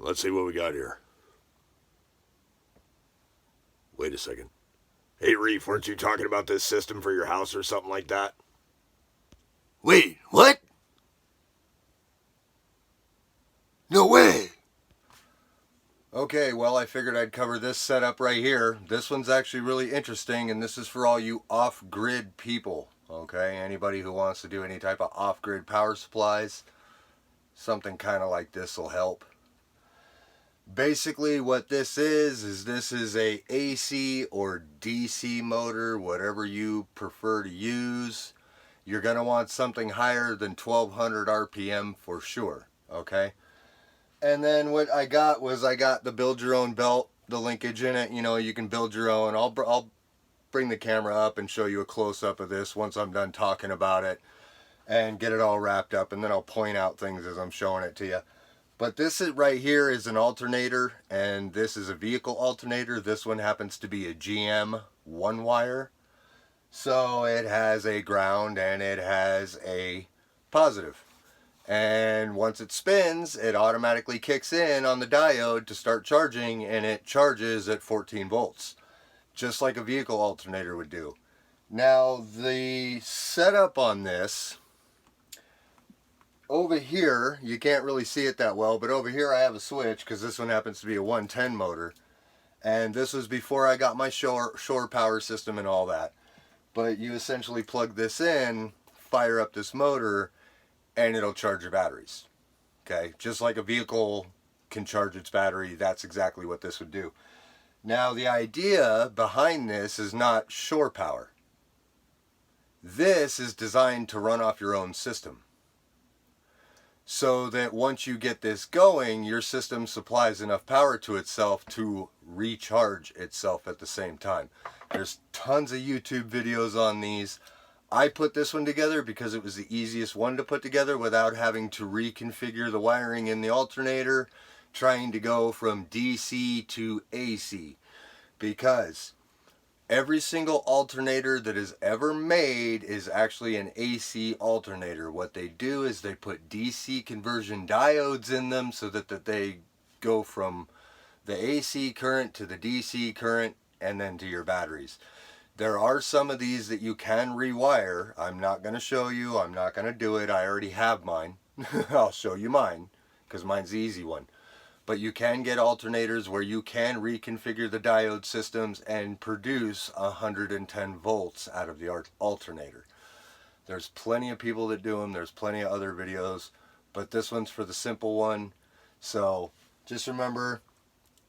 Let's see what we got here. Wait a second. Hey, Reef, weren't you talking about this system for your house or something like that? Wait, what? No way! Okay, well, I figured I'd cover this setup right here. This one's actually really interesting, and this is for all you off-grid people, okay? Anybody who wants to do any type of off-grid power supplies, something kind of like this will help. Basically, what this is this is a AC or DC motor, whatever you prefer to use. You're going to want something higher than 1200 RPM for sure, okay? And then what I got was I got the build your own belt, the linkage in it. You know, you can build your own. I'll bring the camera up and show you a close-up of this once I'm done talking about it and get it all wrapped up, and then I'll point out things as I'm showing it to you. But this is right here is an alternator, and this is a vehicle alternator. This one happens to be a GM one wire. So it has a ground and it has a positive. And once it spins, it automatically kicks in on the diode to start charging, and it charges at 14 volts. Just like a vehicle alternator would do. Now the setup on this, over here, you can't really see it that well, but over here I have a switch because this one happens to be a 110 motor. And this was before I got my shore power system and all that. But you essentially plug this in, fire up this motor, and it'll charge your batteries. Okay, just like a vehicle can charge its battery, that's exactly what this would do. Now the idea behind this is not shore power. This is designed to run off your own system. So that once you get this going, your system supplies enough power to itself to recharge itself at the same time. There's tons of YouTube videos on these. I put this one together because it was the easiest one to put together without having to reconfigure the wiring in the alternator, trying to go from DC to AC. Because every single alternator that is ever made is actually an AC alternator. What they do is they put DC conversion diodes in them so that they go from the AC current to the DC current and then to your batteries. There are some of these that you can rewire. I'm not going to show you. I'm not going to do it. I already have mine. I'll show you mine because mine's the easy one. But you can get alternators where you can reconfigure the diode systems and produce 110 volts out of the alternator. There's plenty of people that do them. There's plenty of other videos. But this one's for the simple one. So just remember,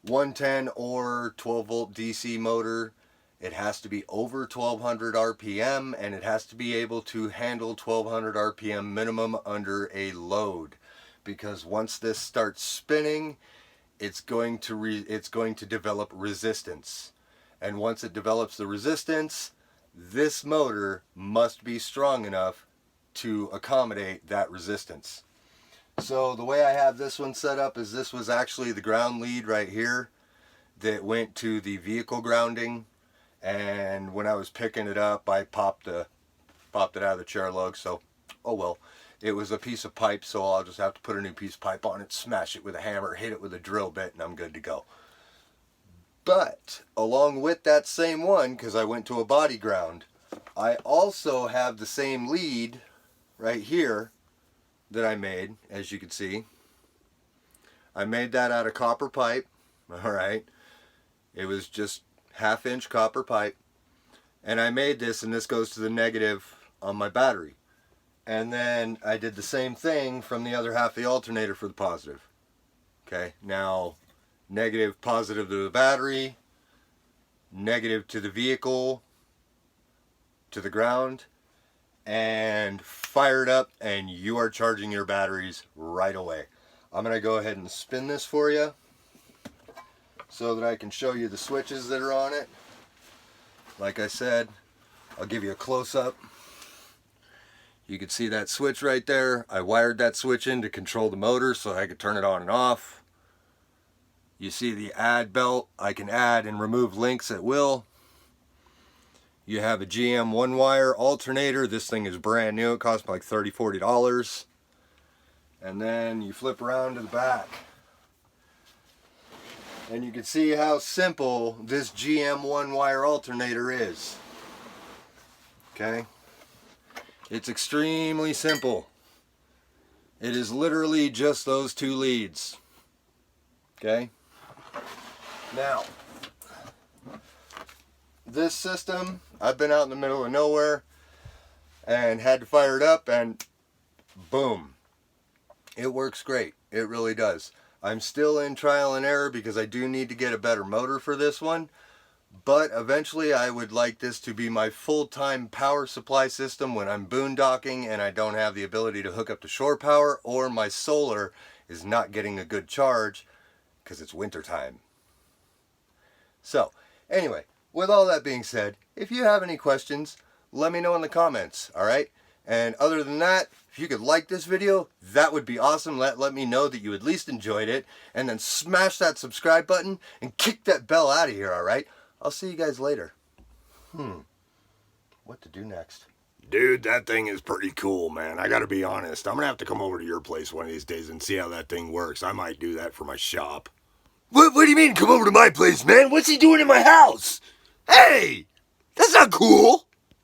110 or 12 volt DC motor. It has to be over 1200 RPM, and it has to be able to handle 1200 RPM minimum under a load. Because once this starts spinning, it's going to develop resistance. And once it develops the resistance, this motor must be strong enough to accommodate that resistance. So the way I have this one set up is this was actually the ground lead right here that went to the vehicle grounding. And when I was picking it up, I popped it out of the chair lug, so oh well. It was a piece of pipe, so I'll just have to put a new piece of pipe on it, smash it with a hammer, hit it with a drill bit, and I'm good to go. But along with that same one, because I went to a body ground, I also have the same lead right here that I made, as you can see. I made that out of copper pipe, alright. It was just 1/2 inch copper pipe, and I made this, and this goes to the negative on my battery. And then I did the same thing from the other half of the alternator for the positive. Okay, now negative, positive to the battery, negative to the vehicle, to the ground, and fire it up, and you are charging your batteries right away. I'm going to go ahead and spin this for you so that I can show you the switches that are on it. Like I said, I'll give you a close-up. You can see that switch right there. I wired that switch in to control the motor so I could turn it on and off. You see the add belt. I can add and remove links at will. You have a GM one wire alternator. This thing is brand new. It cost me like $30–40. And then you flip around to the back. And you can see how simple this GM one-wire alternator is. Okay? It's extremely simple. It is literally just those two leads. Okay? Now, this system, I've been out in the middle of nowhere and had to fire it up, and boom. It works great. It really does. I'm still in trial and error because I do need to get a better motor for this one. But eventually I would like this to be my full-time power supply system when I'm boondocking and I don't have the ability to hook up to shore power, or my solar is not getting a good charge because it's winter time. So, anyway, with all that being said, if you have any questions, let me know in the comments, alright? And other than that, if you could like this video, that would be awesome. Let me know that you at least enjoyed it. And then smash that subscribe button and kick that bell out of here, alright? I'll see you guys later. What to do next? Dude, that thing is pretty cool, man. I gotta be honest. I'm gonna have to come over to your place one of these days and see how that thing works. I might do that for my shop. What do you mean, come over to my place, man? What's he doing in my house? Hey! That's not cool!